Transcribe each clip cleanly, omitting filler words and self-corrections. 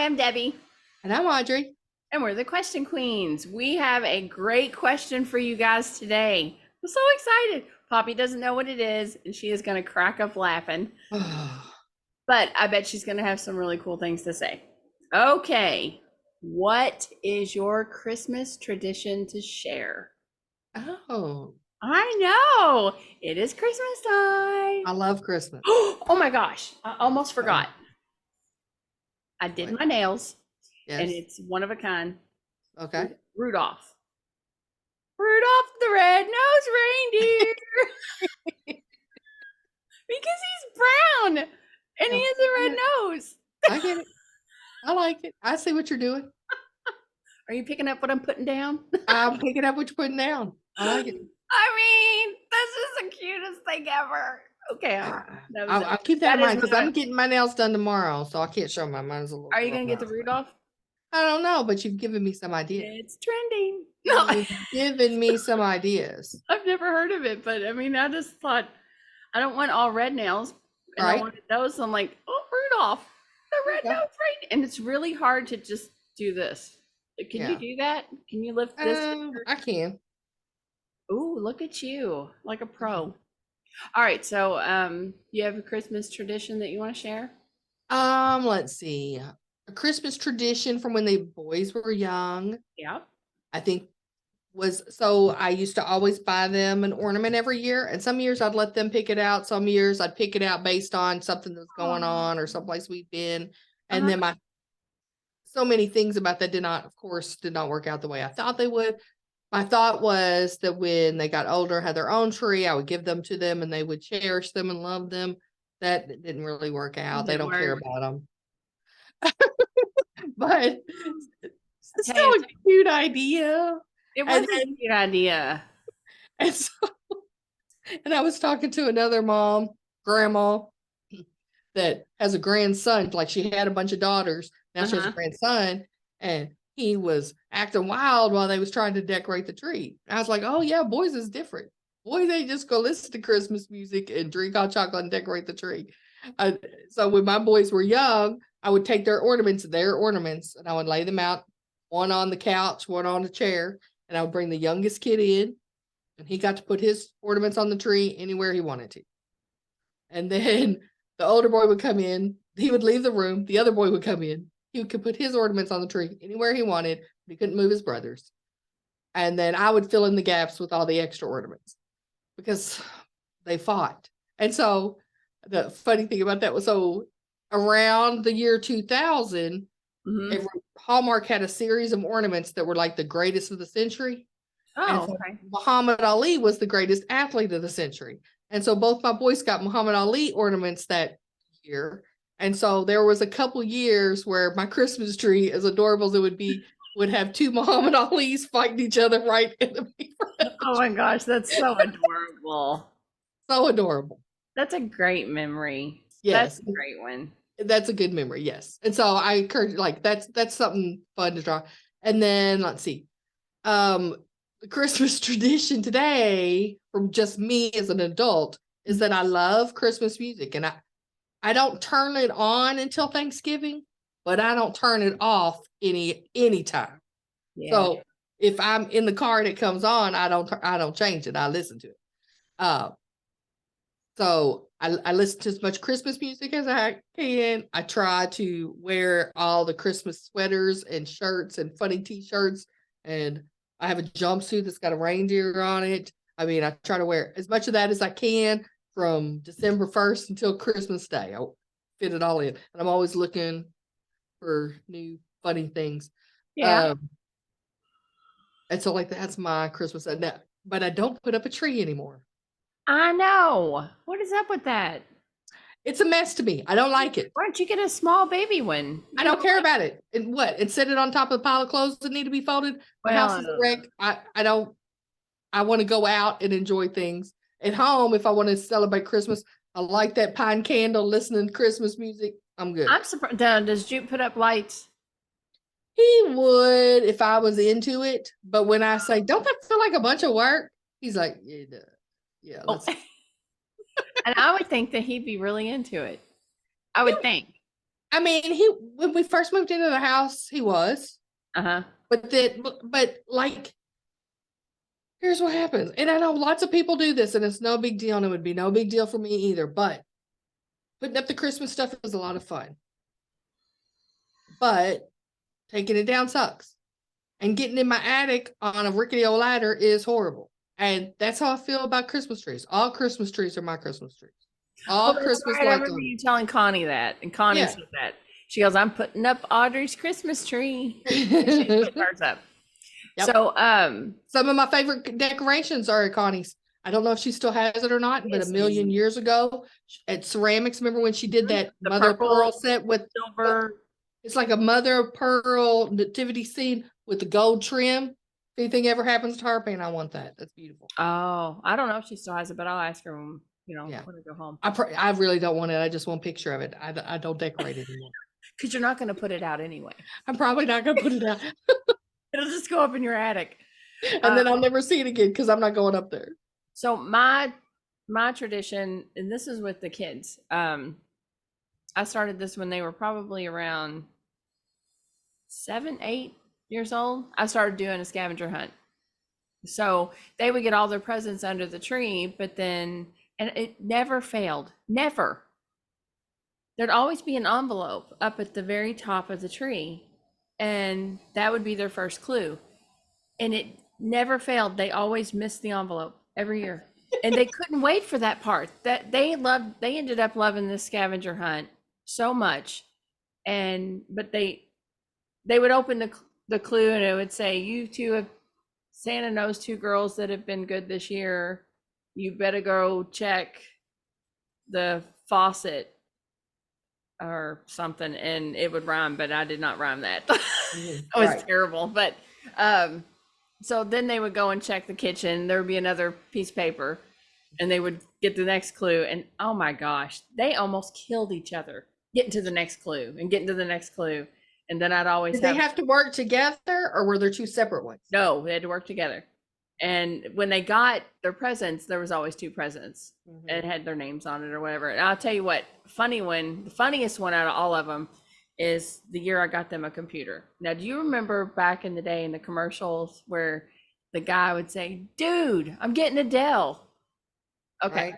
I'm Debbie, And I'm Audrey. and we're the Question Queens. We have a great question for you guys today. I'm so excited. Poppy doesn't know what it is, and she is going to crack up laughing, but I bet she's going to have some really cool things to say. Okay, what is your Christmas tradition to share? Oh, I know it is Christmas time. I love Christmas. Oh my gosh, I almost forgot. I did What? my nails, and Yes. it's one of a kind. Okay. Rudolph. Rudolph the red-nosed reindeer. Because he's brown and he Yeah, has a I red get it. nose. I get it. I like it. I see what you're doing. Are you picking up what I'm putting down? I'm picking up what you're putting down. I like it. I mean, this is the cutest thing ever. Okay, that was I'll keep that that in is mind because my. I'm getting my nails done tomorrow, so I can't show my mine's a little Are you rough gonna get the now. Rudolph? I don't know, but you've given me some ideas. It's trending. No, You've given me some ideas. I've never heard of it, but I mean, I just thought I don't want all red nails, and I Right? wanted those. So I'm like, oh, Rudolph, the There you red go. nose reindeer, and it's really hard to just do this. Can you Yeah. do that? Can you lift this? I can. Ooh, look at you, like a pro. All right, so you have a Christmas tradition that you want to share? Let's see. A Christmas tradition from when the boys were young. Yeah. I think was so I used to always buy them an ornament every year, and some years I'd let them pick it out. Some years I'd pick it out based on something that's going Aw. on or someplace we've been. And Uh-huh. then so many things about that of course, did not work out the way I thought they would. My thought was that when they got older, had their own tree, I would give them to them and they would cherish them and love them. That didn't really work out. They Didn't don't care work. about them. But it's Hey, still a cute idea. it And was a then cute idea. and so and I was talking to another mom, grandma, that has a grandson. Like she had a bunch of daughters. Now she has a Uh-huh. grandson, and he was acting wild while they was trying to decorate the tree. I was like, oh yeah, boys is different. Boys ain't just go listen to Christmas music and drink hot chocolate and decorate the tree. So when my boys were young, I would take their ornaments, and I would lay them out, one on the couch, one on the chair, and I would bring the youngest kid in, and he got to put his ornaments on the tree anywhere he wanted to. And then the older boy would come in, he would leave the room, the other boy would come in, he could put his ornaments on the tree anywhere he wanted, but he couldn't move his brothers. And then I would fill in the gaps with all the extra ornaments because they fought. And so the funny thing about that was so around the year 2000, Hmm. every Hallmark had a series of ornaments that were like the greatest of the century. And Oh, so okay. Muhammad Ali was the greatest athlete of the century. And so both my boys got Muhammad Ali ornaments that year. And so there was a couple years where my Christmas tree, as adorable as it would be, would have two Muhammad Ali's fighting each other right in the middle. Oh my gosh, that's so adorable. So adorable. That's a great memory. That's Yes, a great one. that's a good memory. Yes. And so I encourage like that's something fun to draw. And then let's see. The Christmas tradition today from just me as an adult is that I love Christmas music, and I don't turn it on until Thanksgiving, but I don't turn it off anytime. Yeah. So if I'm in the car and it comes on, I don't change it. I listen to it. Uh, so I listen to as much Christmas music as I can. I try to wear all the Christmas sweaters and shirts and funny t-shirts, and I have a jumpsuit that's got a reindeer on it. I mean, I try to wear as much of that as I can from December 1st until Christmas Day. I fit it all in. And I'm always looking for new funny things. Yeah. And so like that's my Christmas. But I don't put up a tree anymore. I know. What is up with that? It's a mess to me. I don't like it. Why don't you get a small baby one? I don't care about it. And what? And set it on top of the pile of clothes that need to be folded. My house is a wreck. I don't. I want to go out and enjoy things at home. If I want to celebrate Christmas, I like that pine candle, listening to Christmas music. I'm good. I'm surprised. Does Jupe put up lights? He would if I was into it, but when I say, "Don't that feel like a bunch of work?" He's like, "Yeah, it does." Yeah, Oh. And I would think that he'd be really into it. I would think. I mean, when we first moved into the house, he was, Uh-huh. but like, here's what happens. And I know lots of people do this and it's no big deal, and it would be no big deal for me either, but putting up the Christmas stuff is a lot of fun. But taking it down sucks. And getting in my attic on a rickety old ladder is horrible. And that's how I feel about Christmas trees. All Christmas trees are my Christmas trees. All Well, that's Christmas right. I lights remember on. you telling Connie that, and Connie Yeah. said that. She goes, "I'm putting up Audrey's Christmas tree." And she put hers up. Yep. So, Some of my favorite decorations are at Connie's. I don't know if she still has it or not, but a million years ago at Ceramics, remember when she did that The mother of purple, pearl set with silver. it's like a mother of pearl nativity scene with the gold trim. If anything ever happens to her paint, I want that. That's beautiful. Oh, I don't know if she still has it, but I'll ask her when, Yeah. when I go home. I really don't want it. I just want a picture of it. I don't decorate it anymore. Because you're not going to put it out anyway. I'm probably not going to put it out. It'll just go up in your attic. And then I'll never see it again because I'm not going up there. So my tradition, and this is with the kids. I started this when they were probably around 7, 8 years old. I started doing a scavenger hunt. So they would get all their presents under the tree, but then, and it never failed. Never. There'd always be an envelope up at the very top of the tree, and that would be their first clue. And it never failed. They always missed the envelope every year. And they couldn't wait for that part. That they ended up loving this scavenger hunt so much. But they would open the clue and it would say, "You two have, Santa knows 2 girls that have been good this year. You better go check the faucet," or something, and it would rhyme, but I did not rhyme that. It was terrible. But so then they would go and check the kitchen. There would be another piece of paper, and they would get the next clue. And oh my gosh, they almost killed each other getting to the next clue and getting to the next clue. And then I'd always Did they have to work together, or were there 2 separate ones? No, they had to work together. And when they got their presents, there was always 2 presents. It had their names on it or whatever. And I'll tell you what, the funniest one out of all of them is the year I got them a computer. Now, do you remember back in the day in the commercials where the guy would say, "Dude, I'm getting a Dell"? Okay.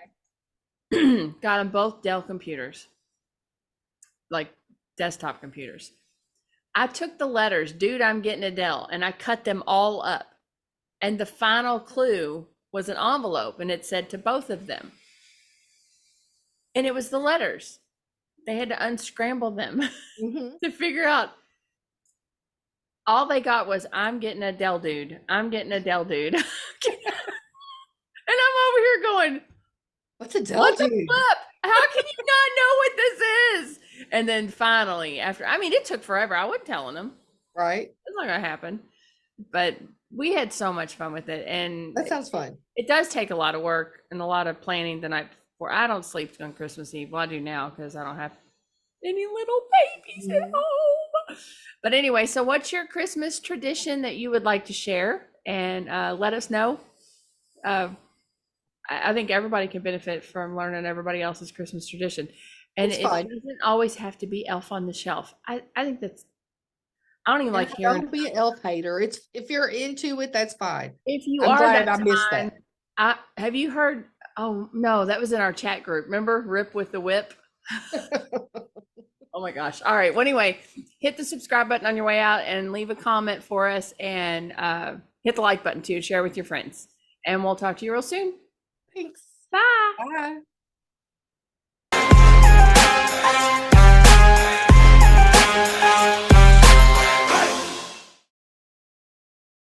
Right. Got them both Dell computers, like desktop computers. I took the letters, "Dude, I'm getting a Dell," and I cut them all up. And the final clue was an envelope, and it said to both of them. And it was the letters. They had to unscramble them to figure out. All they got was, "I'm getting a Dell dude. I'm getting a Dell dude." And I'm over here going, "What's a Dell "What the dude? flip? How can you not know what this is?" And then finally, it took forever. I wasn't telling them. Right. It's not going to happen. But we had so much fun with it. And that sounds fun. It does take a lot of work and a lot of planning the night before. I don't sleep on Christmas Eve. Well, I do now because I don't have any little babies at home. But anyway, so what's your Christmas tradition that you would like to share? And let us know. I think everybody can benefit from learning everybody else's Christmas tradition. And it doesn't always have to be Elf on the Shelf. I think that's, I don't even like hearing. Don't be an elf hater. It's, if you're into it, that's fine. If you I'm are, glad that's I missed fine. that. Have you heard? Oh no, that was in our chat group. Remember, Rip with the Whip? Oh my gosh. All right. Well, anyway, hit the subscribe button on your way out and leave a comment for us, and hit the like button too. Share with your friends, and we'll talk to you real soon. Thanks. Bye. Bye.